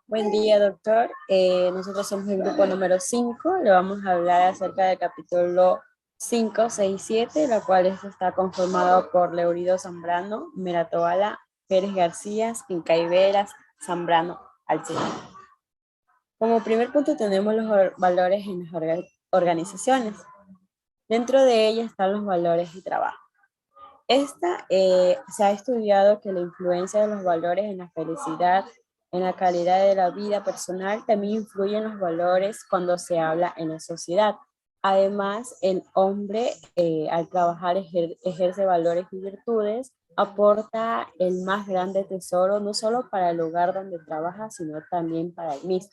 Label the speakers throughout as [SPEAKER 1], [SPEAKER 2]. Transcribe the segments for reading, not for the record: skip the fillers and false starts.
[SPEAKER 1] Buen día, doctor. Nosotros somos el grupo número 5. Le vamos a hablar acerca del capítulo 5, 6 y 7, la cual está conformado por Leurido Zambrano, Meratoala, Pérez García, Quincay Veras, Zambrano, Alcina. Como primer punto tenemos los valores en las organizaciones. Dentro de ellas están los valores de trabajo. Se ha estudiado que la influencia de los valores en la felicidad, en la calidad de la vida personal, también influye en los valores cuando se habla en la sociedad. Además, el hombre al trabajar ejerce valores y virtudes, aporta el más grande tesoro, no solo para el lugar donde trabaja, sino también para el mismo.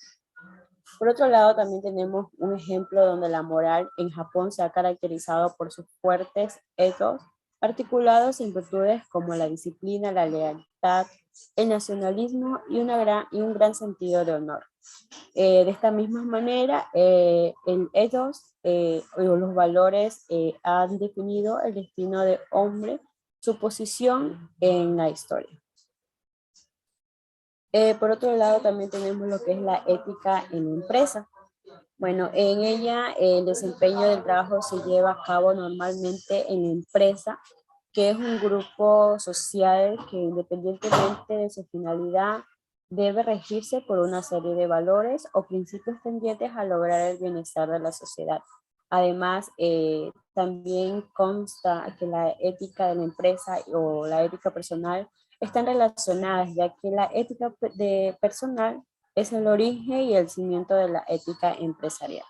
[SPEAKER 1] Por otro lado, también tenemos un ejemplo donde la moral en Japón se ha caracterizado por sus fuertes ethos, articulados en virtudes como la disciplina, la lealtad, el nacionalismo y un gran sentido de honor. De esta misma manera, el ethos o los valores han definido el destino del hombre, su posición en la historia. Por otro lado, también tenemos lo que es la ética en la empresa. Bueno, en ella el desempeño del trabajo se lleva a cabo normalmente en la empresa, que es un grupo social que independientemente de su finalidad debe regirse por una serie de valores o principios tendientes a lograr el bienestar de la sociedad. Además, también consta que la ética de la empresa o la ética personal están relacionadas, ya que la ética personal es el origen y el cimiento de la ética empresarial.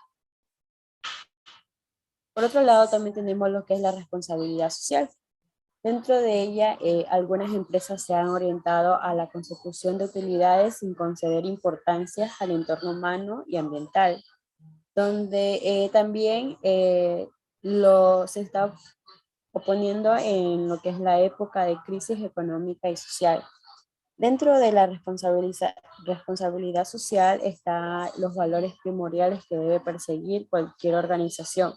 [SPEAKER 1] Por otro lado, también tenemos lo que es la responsabilidad social. Dentro de ella, algunas empresas se han orientado a la consecución de utilidades sin conceder importancia al entorno humano y ambiental, donde también se está oponiendo en lo que es la época de crisis económica y social. Dentro de la responsabilidad social están los valores primordiales que debe perseguir cualquier organización,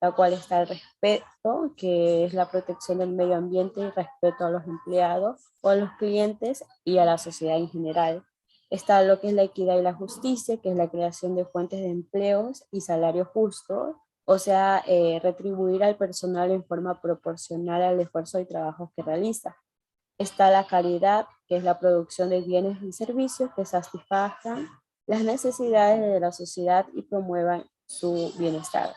[SPEAKER 1] la cual está el respeto, que es la protección del medio ambiente y respeto a los empleados o a los clientes y a la sociedad en general. Está lo que es la equidad y la justicia, que es la creación de fuentes de empleos y salarios justos, o sea, retribuir al personal en forma proporcional al esfuerzo y trabajo que realiza. Está la caridad, que es la producción de bienes y servicios que satisfagan las necesidades de la sociedad y promuevan su bienestar.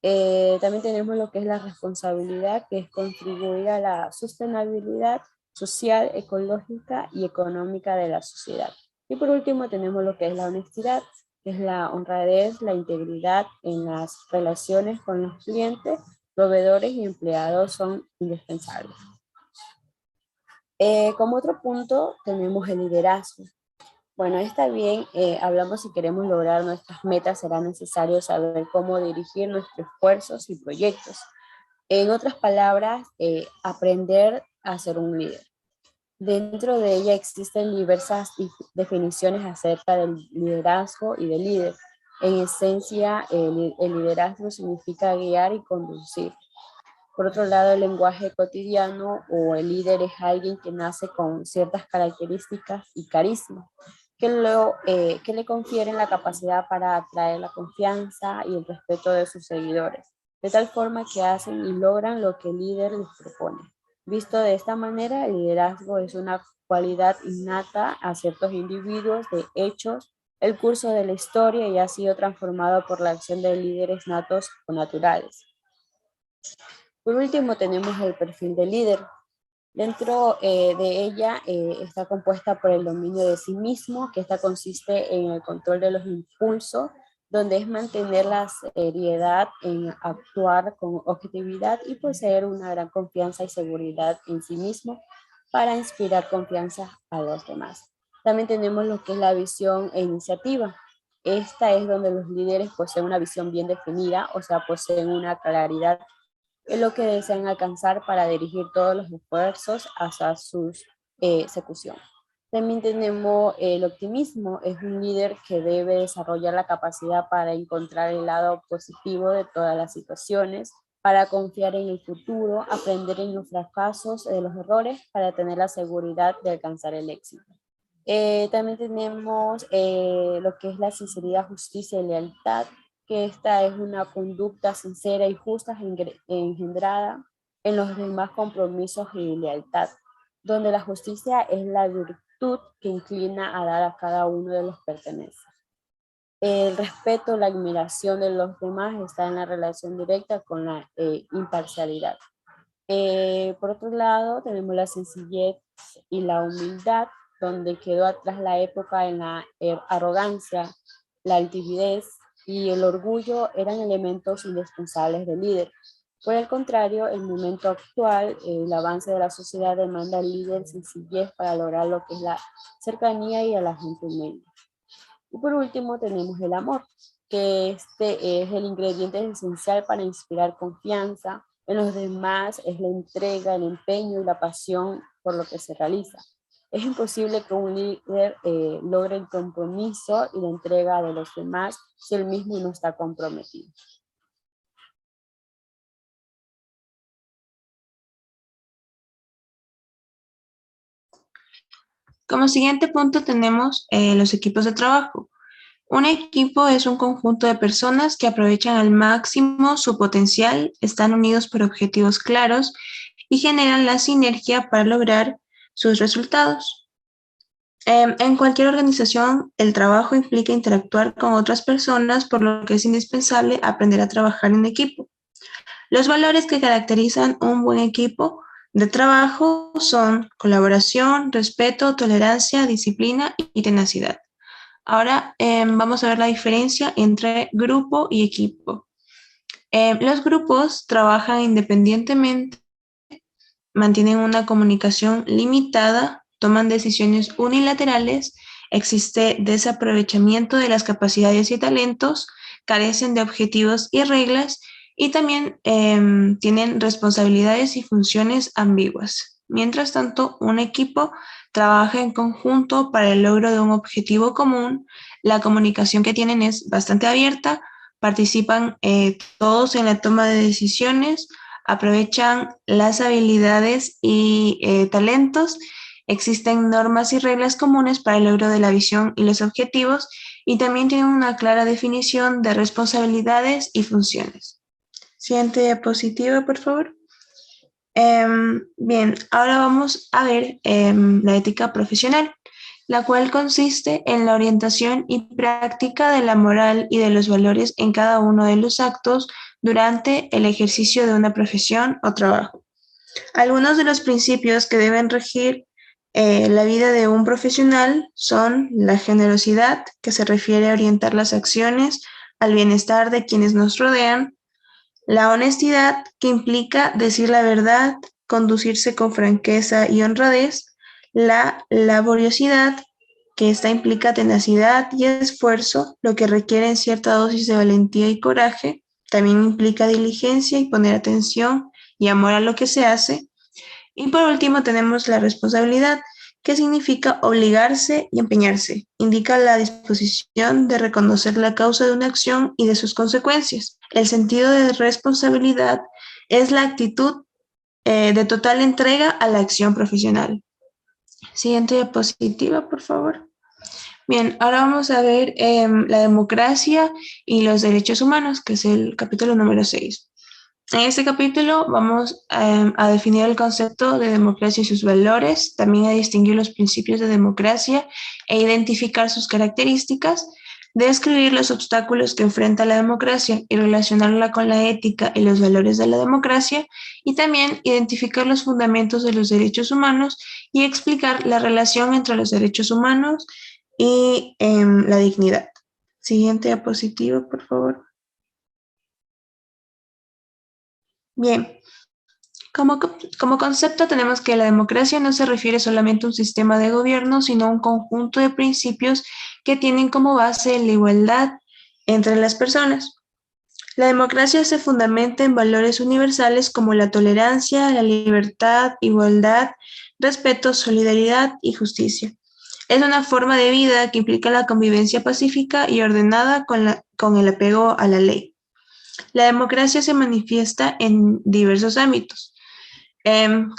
[SPEAKER 1] También tenemos lo que es la responsabilidad, que es contribuir a la sostenibilidad social, ecológica y económica de la sociedad. Y por último tenemos lo que es la honestidad, que es la honradez, la integridad en las relaciones con los clientes, proveedores y empleados son indispensables. Como otro punto tenemos el liderazgo. Bueno, está bien, hablamos si queremos lograr nuestras metas, será necesario saber cómo dirigir nuestros esfuerzos y proyectos. En otras palabras, aprender a ser un líder. Dentro de ella existen diversas definiciones acerca del liderazgo y del líder. En esencia, el liderazgo significa guiar y conducir. Por otro lado, el lenguaje cotidiano o el líder es alguien que nace con ciertas características y carisma que le confieren la capacidad para atraer la confianza y el respeto de sus seguidores, de tal forma que hacen y logran lo que el líder les propone. Visto de esta manera, el liderazgo es una cualidad innata a ciertos individuos de hechos. El curso de la historia y ha sido transformado por la acción de líderes natos o naturales. Por último, tenemos el perfil del líder. Dentro de ella está compuesta por el dominio de sí mismo, que esta consiste en el control de los impulsos, donde es mantener la seriedad en actuar con objetividad y poseer una gran confianza y seguridad en sí mismo para inspirar confianza a los demás. También tenemos lo que es la visión e iniciativa. Esta es donde los líderes poseen una visión bien definida, o sea, poseen una claridad es lo que desean alcanzar para dirigir todos los esfuerzos hacia su ejecución. También tenemos el optimismo, es un líder que debe desarrollar la capacidad para encontrar el lado positivo de todas las situaciones, para confiar en el futuro, aprender en los fracasos, de los errores, para tener la seguridad de alcanzar el éxito. También tenemos lo que es la sinceridad, justicia y lealtad, que esta es una conducta sincera y justa engendrada en los demás compromisos y lealtad, donde la justicia es la virtud que inclina a dar a cada uno de los pertenece. El respeto, la admiración de los demás está en la relación directa con la imparcialidad. Por otro lado, tenemos la sencillez y la humildad, donde quedó atrás la época en la arrogancia, la altivez y el orgullo eran elementos indispensables del líder. Por el contrario, el momento actual, el avance de la sociedad demanda al líder sencillez para lograr lo que es la cercanía y a la gente humilde. Y por último tenemos el amor, que este es el ingrediente esencial para inspirar confianza en los demás, es la entrega, el empeño y la pasión por lo que se realiza. Es imposible que un líder logre el compromiso y la entrega de los demás si él mismo no está comprometido.
[SPEAKER 2] Como siguiente punto tenemos los equipos de trabajo. Un equipo es un conjunto de personas que aprovechan al máximo su potencial, están unidos por objetivos claros y generan la sinergia para lograr sus resultados. En cualquier organización, el trabajo implica interactuar con otras personas, por lo que es indispensable aprender a trabajar en equipo. Los valores que caracterizan un buen equipo de trabajo son colaboración, respeto, tolerancia, disciplina y tenacidad. Ahora vamos a ver la diferencia entre grupo y equipo. Los grupos trabajan independientemente, mantienen una comunicación limitada, toman decisiones unilaterales, existe desaprovechamiento de las capacidades y talentos, carecen de objetivos y reglas y también tienen responsabilidades y funciones ambiguas. Mientras tanto, un equipo trabaja en conjunto para el logro de un objetivo común, la comunicación que tienen es bastante abierta, participan todos en la toma de decisiones, aprovechan las habilidades y talentos, existen normas y reglas comunes para el logro de la visión y los objetivos y también tienen una clara definición de responsabilidades y funciones. Siguiente diapositiva, por favor. Bien, ahora vamos a ver la ética profesional, la cual consiste en la orientación y práctica de la moral y de los valores en cada uno de los actos durante el ejercicio de una profesión o trabajo. Algunos de los principios que deben regir la vida de un profesional son la generosidad, que se refiere a orientar las acciones al bienestar de quienes nos rodean, la honestidad, que implica decir la verdad, conducirse con franqueza y honradez, la laboriosidad, que esta implica tenacidad y esfuerzo, lo que requiere cierta dosis de valentía y coraje, también implica diligencia y poner atención y amor a lo que se hace. Y por último tenemos la responsabilidad, que significa obligarse y empeñarse. Indica la disposición de reconocer la causa de una acción y de sus consecuencias. El sentido de responsabilidad es la actitud de total entrega a la acción profesional. Siguiente diapositiva, por favor. Bien, ahora vamos a ver la democracia y los derechos humanos, que es el capítulo número 6. En este capítulo vamos a definir el concepto de democracia y sus valores, también a distinguir los principios de democracia e identificar sus características, describir los obstáculos que enfrenta la democracia y relacionarla con la ética y los valores de la democracia, y también identificar los fundamentos de los derechos humanos y explicar la relación entre los derechos humanos y la dignidad. Siguiente diapositiva, por favor. Bien, como concepto tenemos que la democracia no se refiere solamente a un sistema de gobierno, sino a un conjunto de principios que tienen como base la igualdad entre las personas. La democracia se fundamenta en valores universales como la tolerancia, la libertad, igualdad, respeto, solidaridad y justicia. Es una forma de vida que implica la convivencia pacífica y ordenada con el apego a la ley. La democracia se manifiesta en diversos ámbitos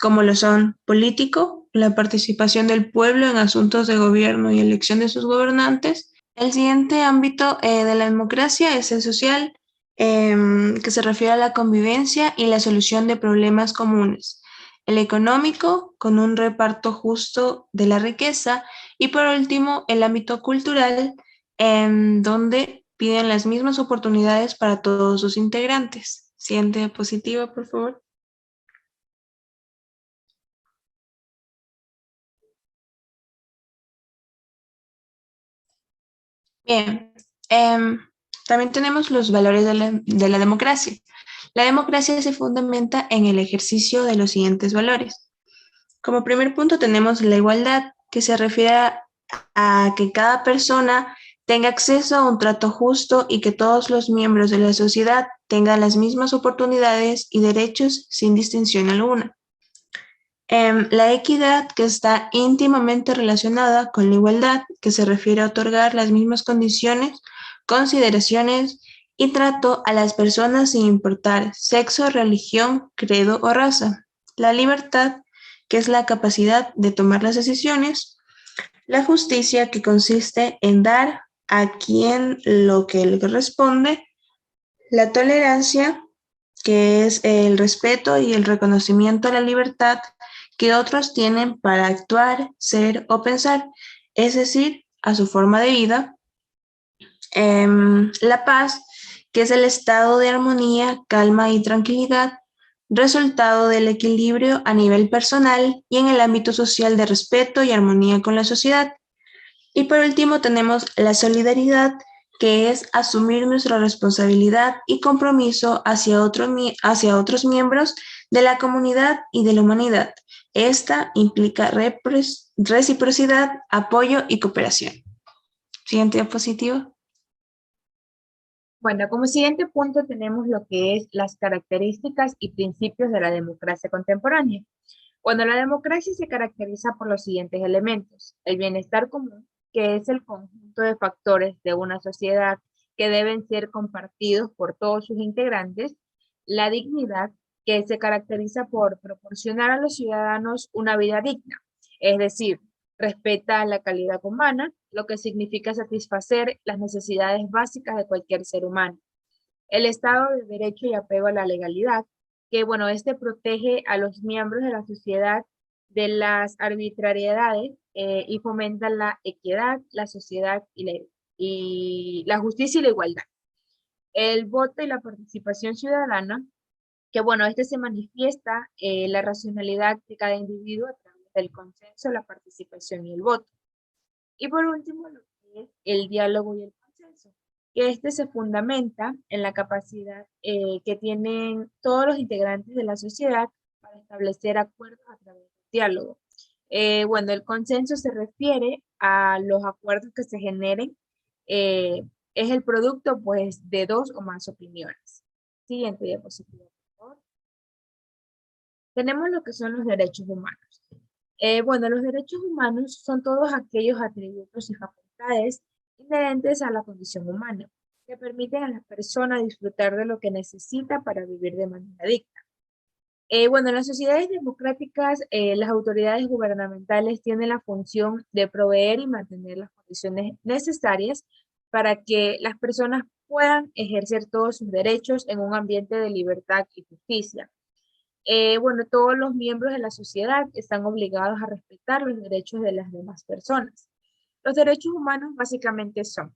[SPEAKER 2] como lo son político, la participación del pueblo en asuntos de gobierno y elección de sus gobernantes. El siguiente ámbito de la democracia es el social, que se refiere a la convivencia y la solución de problemas comunes. El económico, con un reparto justo de la riqueza. Y por último, el ámbito cultural, en donde piden las mismas oportunidades para todos sus integrantes. Siguiente diapositiva, por favor. Bien, también tenemos los valores de la democracia. La democracia se fundamenta en el ejercicio de los siguientes valores. Como primer punto tenemos la igualdad, que se refiere a que cada persona tenga acceso a un trato justo y que todos los miembros de la sociedad tengan las mismas oportunidades y derechos sin distinción alguna. La equidad, que está íntimamente relacionada con la igualdad, que se refiere a otorgar las mismas condiciones, consideraciones y trato a las personas sin importar sexo, religión, credo o raza. La libertad, que es la capacidad de tomar las decisiones. La justicia, que consiste en dar a quien lo que le corresponde. La tolerancia, que es el respeto y el reconocimiento a la libertad que otros tienen para actuar, ser o pensar, es decir, a su forma de vida. La paz, que es el estado de armonía, calma y tranquilidad, resultado del equilibrio a nivel personal y en el ámbito social de respeto y armonía con la sociedad. Y por último tenemos la solidaridad, que es asumir nuestra responsabilidad y compromiso hacia otros miembros de la comunidad y de la humanidad. Esta implica reciprocidad, apoyo y cooperación. Siguiente diapositiva.
[SPEAKER 3] Bueno, como siguiente punto tenemos lo que es las características y principios de la democracia contemporánea. Bueno, la democracia se caracteriza por los siguientes elementos: el bienestar común, que es el conjunto de factores de una sociedad que deben ser compartidos por todos sus integrantes; la dignidad, que se caracteriza por proporcionar a los ciudadanos una vida digna, es decir, respeta la calidad humana, lo que significa satisfacer las necesidades básicas de cualquier ser humano; el Estado de Derecho y apego a la legalidad, que bueno, este protege a los miembros de la sociedad de las arbitrariedades y fomenta la equidad, la sociedad y la justicia y la igualdad; el voto y la participación ciudadana, que bueno, este se manifiesta la racionalidad de cada individuo a través del consenso, la participación y el voto; y por último, lo que es el diálogo y el consenso, que este se fundamenta en la capacidad que tienen todos los integrantes de la sociedad para establecer acuerdos a través del diálogo. Bueno, el consenso se refiere a los acuerdos que se generen, eh, es el producto pues de dos o más opiniones. Siguiente diapositiva, por favor. Tenemos lo que son los derechos humanos. Bueno, los derechos humanos son todos aquellos atributos y facultades inherentes a la condición humana, que permiten a la persona disfrutar de lo que necesita para vivir de manera digna. Bueno, en las sociedades democráticas, las autoridades gubernamentales tienen la función de proveer y mantener las condiciones necesarias para que las personas puedan ejercer todos sus derechos en un ambiente de libertad y justicia. Bueno, todos los miembros de la sociedad están obligados a respetar los derechos de las demás personas. Los derechos humanos básicamente son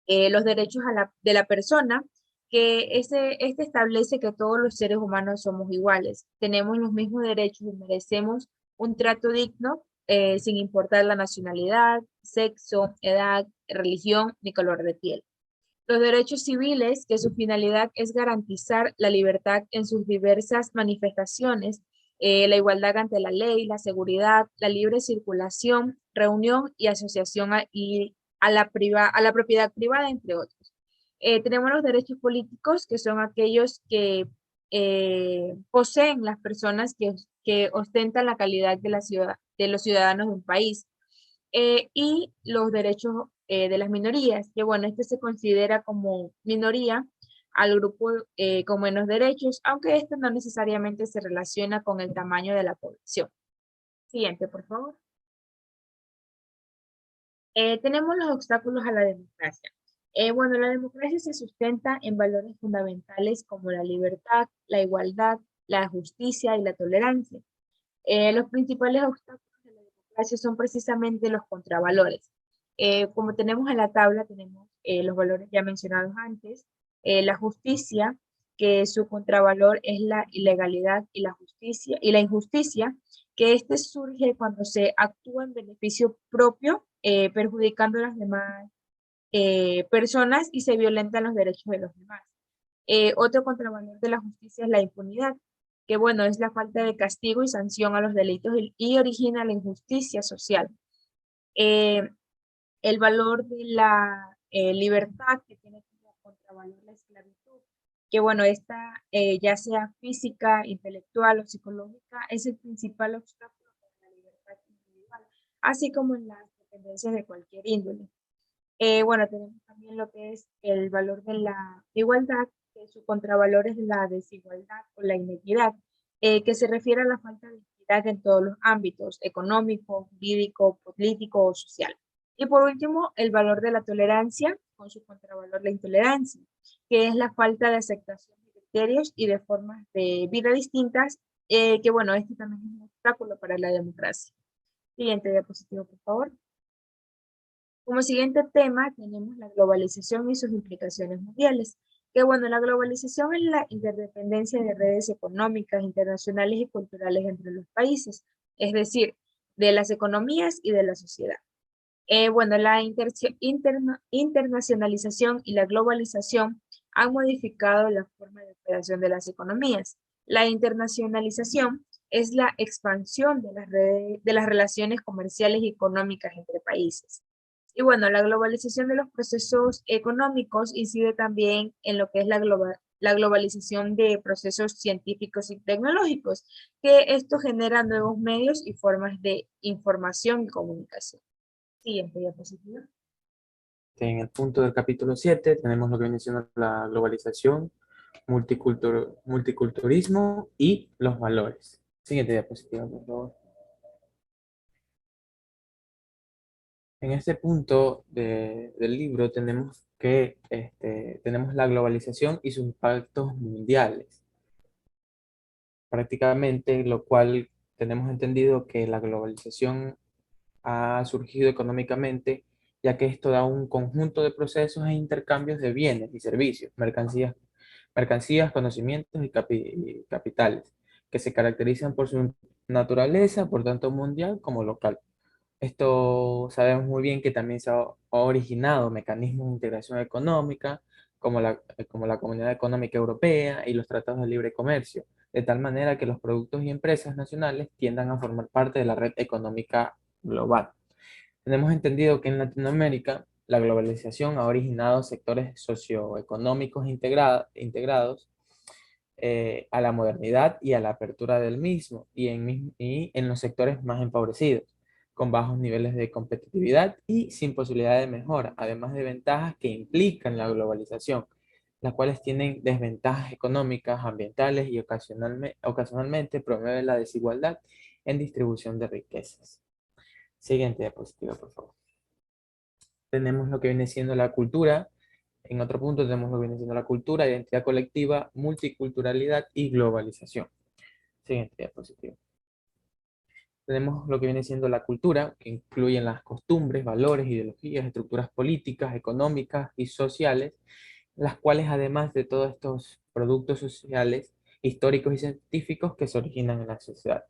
[SPEAKER 3] los derechos de la persona, que este establece que todos los seres humanos somos iguales, tenemos los mismos derechos y merecemos un trato digno sin importar la nacionalidad, sexo, edad, religión ni color de piel. Los derechos civiles, que su finalidad es garantizar la libertad en sus diversas manifestaciones, la igualdad ante la ley, la seguridad, la libre circulación, reunión y asociación a la propiedad privada, entre otros. Tenemos los derechos políticos, que son aquellos que poseen las personas que ostentan la calidad de los ciudadanos de un país. Y los derechos de las minorías, que bueno, este se considera como minoría al grupo con menos derechos, aunque esto no necesariamente se relaciona con el tamaño de la población. Siguiente, por favor. Tenemos los obstáculos a la democracia. Bueno, la democracia se sustenta en valores fundamentales como la libertad, la igualdad, la justicia y la tolerancia. Los principales obstáculos de la democracia son precisamente los contravalores. Como tenemos en la tabla, tenemos los valores ya mencionados antes, la justicia, que su contravalor es la ilegalidad y la injusticia, que este surge cuando se actúa en beneficio propio, perjudicando a las demás personas y se violentan los derechos de los demás. Otro contravalor de la justicia es la impunidad, que bueno, es la falta de castigo y sanción a los delitos y origina la injusticia social. Eh, el valor de la libertad, que tiene como contravalor la esclavitud, que bueno, esta ya sea física, intelectual o psicológica, es el principal obstáculo para la libertad individual, así como en las dependencias de cualquier índole. Bueno, tenemos también lo que es el valor de la igualdad, que su contravalor es la desigualdad o la inequidad, que se refiere a la falta de equidad en todos los ámbitos, económico, jurídico, político o social. Y por último, el valor de la tolerancia, con su contravalor la intolerancia, que es la falta de aceptación de criterios y de formas de vida distintas, que bueno, este también es un obstáculo para la democracia. Siguiente diapositiva, por favor. Como siguiente tema tenemos la globalización y sus implicaciones mundiales. Que bueno, la globalización es la interdependencia de redes económicas, internacionales y culturales entre los países, es decir, de las economías y de la sociedad. Bueno, la internacionalización y la globalización han modificado la forma de operación de las economías. La internacionalización es la expansión de las de las relaciones comerciales y económicas entre países. Y bueno, la globalización de los procesos económicos incide también en lo que es la globalización de procesos científicos y tecnológicos, que esto genera nuevos medios y formas de información y comunicación. Siguiente diapositiva.
[SPEAKER 4] En el punto del capítulo 7 tenemos lo que viene siendo la globalización, multiculturalismo y los valores. Siguiente diapositiva, por favor. En este punto del libro tenemos que tenemos la globalización y sus impactos mundiales. Prácticamente, lo cual tenemos entendido que la globalización ha surgido económicamente, ya que esto da un conjunto de procesos e intercambios de bienes y servicios, mercancías, conocimientos y capitales, que se caracterizan por su naturaleza, por tanto mundial como local. Esto sabemos muy bien que también se ha originado mecanismos de integración económica, como la Comunidad Económica Europea y los tratados de libre comercio, de tal manera que los productos y empresas nacionales tiendan a formar parte de la red económica global. Tenemos entendido que en Latinoamérica la globalización ha originado sectores socioeconómicos integrados a la modernidad y a la apertura del mismo, y en los sectores más empobrecidos, con bajos niveles de competitividad y sin posibilidad de mejora, además de ventajas que implican la globalización, las cuales tienen desventajas económicas, ambientales y ocasionalmente promueven la desigualdad en distribución de riquezas. Siguiente diapositiva, por favor. Tenemos lo que viene siendo la cultura. En otro punto tenemos lo que viene siendo la cultura, identidad colectiva, multiculturalidad y globalización. Siguiente diapositiva. Tenemos lo que viene siendo la cultura, que incluyen las costumbres, valores, ideologías, estructuras políticas, económicas y sociales, las cuales además de todos estos productos sociales, históricos y científicos que se originan en la sociedad.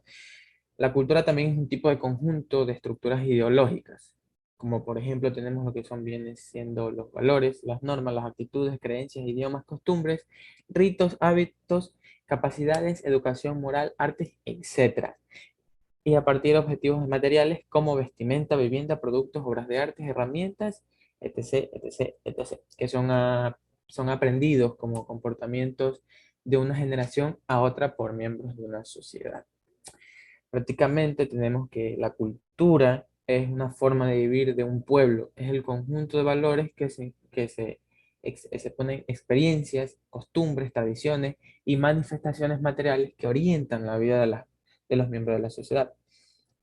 [SPEAKER 4] La cultura también es un tipo de conjunto de estructuras ideológicas, como por ejemplo tenemos lo que vienen siendo los valores, las normas, las actitudes, creencias, idiomas, costumbres, ritos, hábitos, capacidades, educación moral, artes, etc. Y a partir de objetivos materiales como vestimenta, vivienda, productos, obras de arte, herramientas, etc., etc., etc., que son aprendidos como comportamientos de una generación a otra por miembros de una sociedad. Prácticamente tenemos que la cultura es una forma de vivir de un pueblo, es el conjunto de valores se ponen experiencias, costumbres, tradiciones y manifestaciones materiales que orientan la vida de los miembros de la sociedad.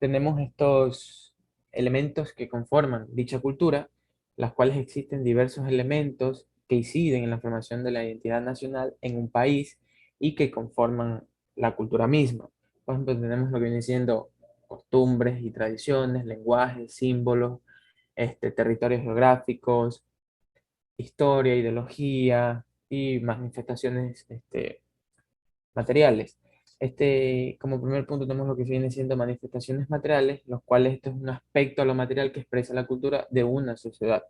[SPEAKER 4] tenemos estos elementos que conforman dicha cultura, las cuales existen diversos elementos que inciden en la formación de la identidad nacional en un país y que conforman la cultura misma. Por ejemplo, tenemos lo que viene siendo costumbres y tradiciones, lenguajes, símbolos, territorios geográficos, historia, ideología y manifestaciones materiales. Como primer punto tenemos lo que viene siendo manifestaciones materiales, los cuales esto es un aspecto a lo material que expresa la cultura de una sociedad.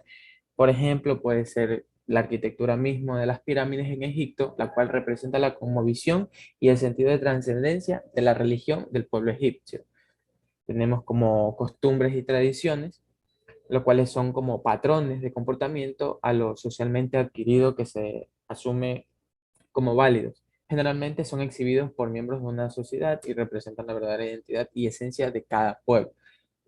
[SPEAKER 4] Por ejemplo, puede ser la arquitectura misma de las pirámides en Egipto, la cual representa la cosmovisión y el sentido de trascendencia de la religión del pueblo egipcio. Tenemos como costumbres y tradiciones, los cuales son como patrones de comportamiento a lo socialmente adquirido que se asume como válidos. Generalmente son exhibidos por miembros de una sociedad y representan la verdadera identidad y esencia de cada pueblo.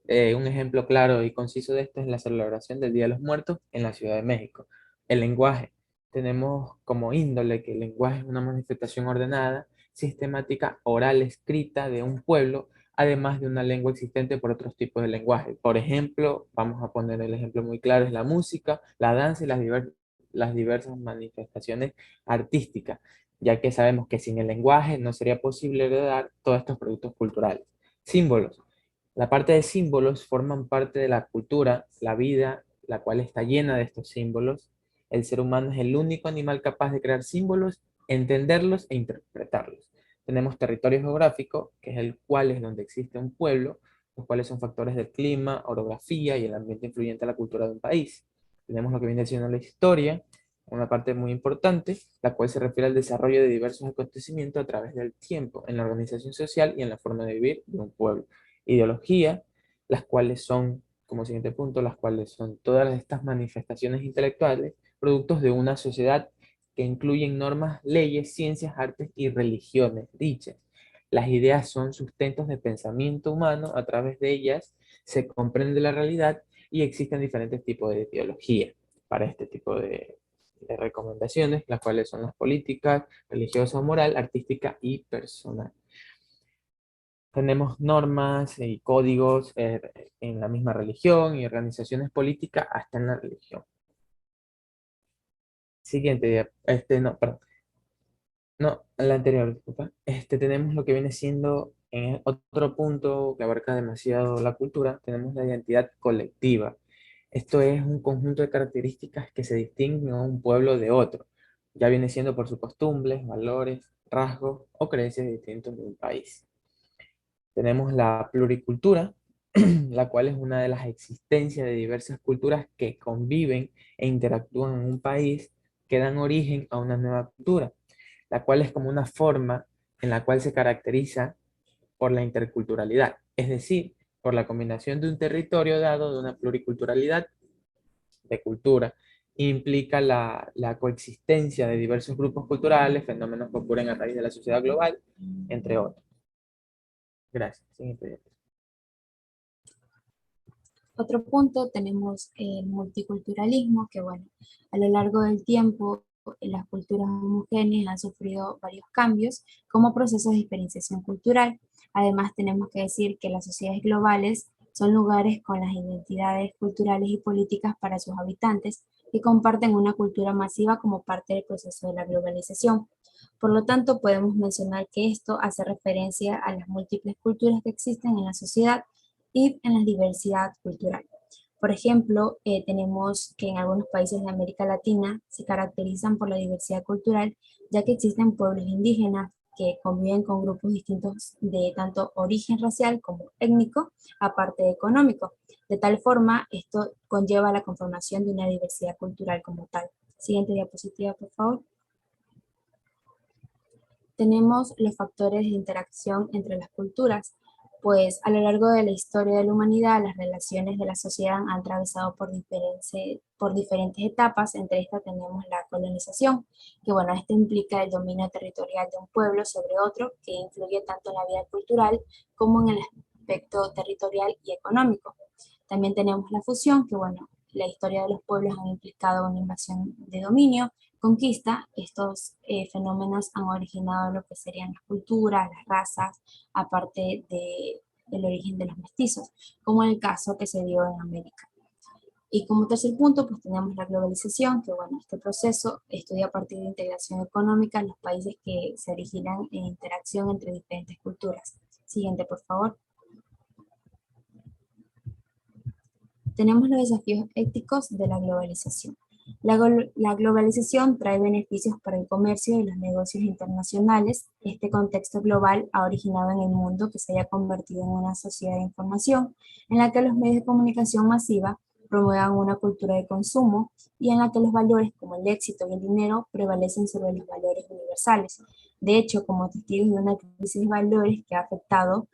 [SPEAKER 4] Un ejemplo claro y conciso de esto es la celebración del Día de los Muertos en la Ciudad de México. El lenguaje. Tenemos como índole que el lenguaje es una manifestación ordenada, sistemática, oral, escrita de un pueblo, además de una lengua existente por otros tipos de lenguaje. Por ejemplo, vamos a poner el ejemplo muy claro, es la música, la danza y las diversas manifestaciones artísticas, ya que sabemos que sin el lenguaje no sería posible heredar todos estos productos culturales. Símbolos. La parte de símbolos forman parte de la cultura, la vida, la cual está llena de estos símbolos. El ser humano es el único animal capaz de crear símbolos, entenderlos e interpretarlos. Tenemos territorio geográfico, que es el cual es donde existe un pueblo, los cuales son factores del clima, orografía y el ambiente influyente a la cultura de un país. Tenemos lo que viene siendo la historia, una parte muy importante, la cual se refiere al desarrollo de diversos acontecimientos a través del tiempo en la organización social y en la forma de vivir de un pueblo. Ideología, las cuales son, como siguiente punto, las cuales son todas estas manifestaciones intelectuales, productos de una sociedad que incluyen normas, leyes, ciencias, artes y religiones dichas. Las ideas son sustentos de pensamiento humano, a través de ellas se comprende la realidad y existen diferentes tipos de ideología para este tipo de recomendaciones, las cuales son las políticas, religiosa, moral, artística y personal. Tenemos normas y códigos en la misma religión y organizaciones políticas hasta en la religión. Siguiente, no, perdón. No, la anterior, disculpa. Tenemos lo que viene siendo en otro punto que abarca demasiado la cultura, tenemos la identidad colectiva. Esto es un conjunto de características que se distinguen a un pueblo de otro. Ya viene siendo por sus costumbres, valores, rasgos o creencias distintos de un país. Tenemos la pluricultura, la cual es una de las existencias de diversas culturas que conviven e interactúan en un país que dan origen a una nueva cultura, la cual es como una forma en la cual se caracteriza por la interculturalidad, es decir, por la combinación de un territorio dado de una pluriculturalidad de cultura. Implica la coexistencia de diversos grupos culturales, fenómenos que ocurren a raíz de la sociedad global, entre otros. Gracias. Siguiente.
[SPEAKER 5] Otro punto tenemos el multiculturalismo, que bueno, a lo largo del tiempo las culturas homogéneas han sufrido varios cambios como procesos de diferenciación cultural. Además tenemos que decir que las sociedades globales son lugares con las identidades culturales y políticas para sus habitantes que comparten una cultura masiva como parte del proceso de la globalización. Por lo tanto, podemos mencionar que esto hace referencia a las múltiples culturas que existen en la sociedad y en la diversidad cultural. Por ejemplo, tenemos que en algunos países de América Latina se caracterizan por la diversidad cultural, ya que existen pueblos indígenas que conviven con grupos distintos de tanto origen racial como étnico, aparte de económico. De tal forma, esto conlleva la conformación de una diversidad cultural como tal. Siguiente diapositiva, por favor. Tenemos los factores de interacción entre las culturas, pues a lo largo de la historia de la humanidad las relaciones de la sociedad han atravesado por diferentes etapas. Entre estas tenemos la colonización, que bueno, esto implica el dominio territorial de un pueblo sobre otro, que influye tanto en la vida cultural como en el aspecto territorial y económico. También tenemos la fusión, que bueno, la historia de los pueblos han implicado una invasión de dominio, conquista. Estos fenómenos han originado lo que serían las culturas, las razas, aparte el origen de los mestizos, como en el caso que se dio en América. Y como tercer punto, pues tenemos la globalización, que bueno, este proceso estudia a partir de integración económica en los países que se originan en interacción entre diferentes culturas. Siguiente, por favor. Tenemos los desafíos éticos de la globalización. La globalización trae beneficios para el comercio y los negocios internacionales. Este contexto global ha originado en el mundo que se haya convertido en una sociedad de información, en la que los medios de comunicación masiva promuevan una cultura de consumo y en la que los valores como el éxito y el dinero prevalecen sobre los valores universales. De hecho, como testigos de una crisis de valores que ha afectado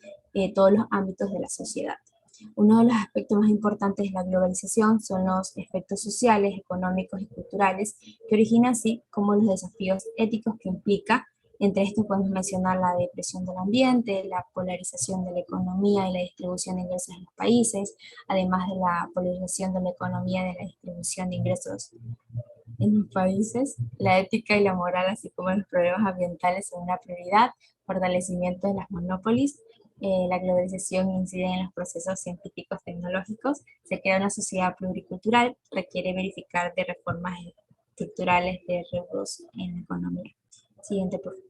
[SPEAKER 5] todos los ámbitos de la sociedad. Uno de los aspectos más importantes de la globalización son los efectos sociales, económicos y culturales que originan así como los desafíos éticos que implica. Entre estos podemos mencionar la depresión del ambiente, la polarización de la economía y la distribución de ingresos en los países, además de la polarización de la economía y de la distribución de ingresos en los países. La ética y la moral, así como los problemas ambientales, son una prioridad, fortalecimiento de las monópolis. La globalización incide en los procesos científicos tecnológicos, se crea una sociedad pluricultural, requiere verificar de reformas estructurales de rubros en la economía. Siguiente, por favor.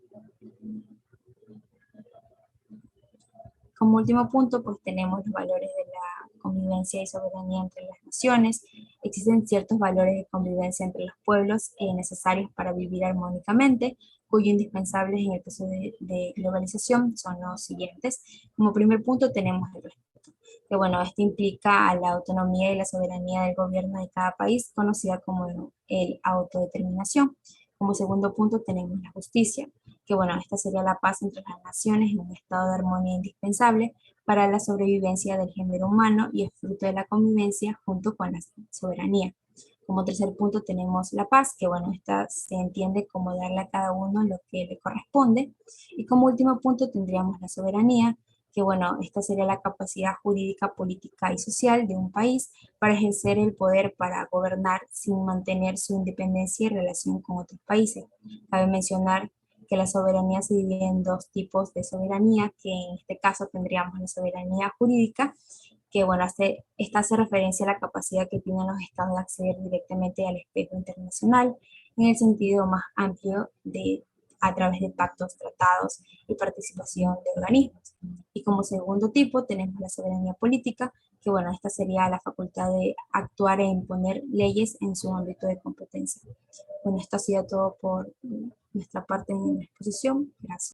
[SPEAKER 5] Como último punto, pues tenemos los valores de la convivencia y soberanía entre las naciones. Existen ciertos valores de convivencia entre los pueblos necesarios para vivir armónicamente, cuyos indispensables en el proceso de globalización son los siguientes. Como primer punto tenemos el respeto, que bueno, este implica a la autonomía y la soberanía del gobierno de cada país, conocida como el autodeterminación. Como segundo punto tenemos la justicia, que bueno, esta sería la paz entre las naciones en un estado de armonía indispensable para la sobrevivencia del género humano y es fruto de la convivencia junto con la soberanía. Como tercer punto tenemos la paz, que bueno, esta se entiende como darle a cada uno lo que le corresponde. Y como último punto tendríamos la soberanía, que bueno, esta sería la capacidad jurídica, política y social de un país para ejercer el poder para gobernar sin mantener su independencia y relación con otros países. Cabe mencionar que la soberanía se divide en dos tipos de soberanía, que en este caso tendríamos la soberanía jurídica, que bueno, esta hace referencia a la capacidad que tienen los estados de acceder directamente al espejo internacional en el sentido más amplio de a través de pactos, tratados y participación de organismos. Y como segundo tipo tenemos la soberanía política, que bueno, esta sería la facultad de actuar e imponer leyes en su ámbito de competencia. Bueno, esto ha sido todo por nuestra parte en la exposición. Gracias.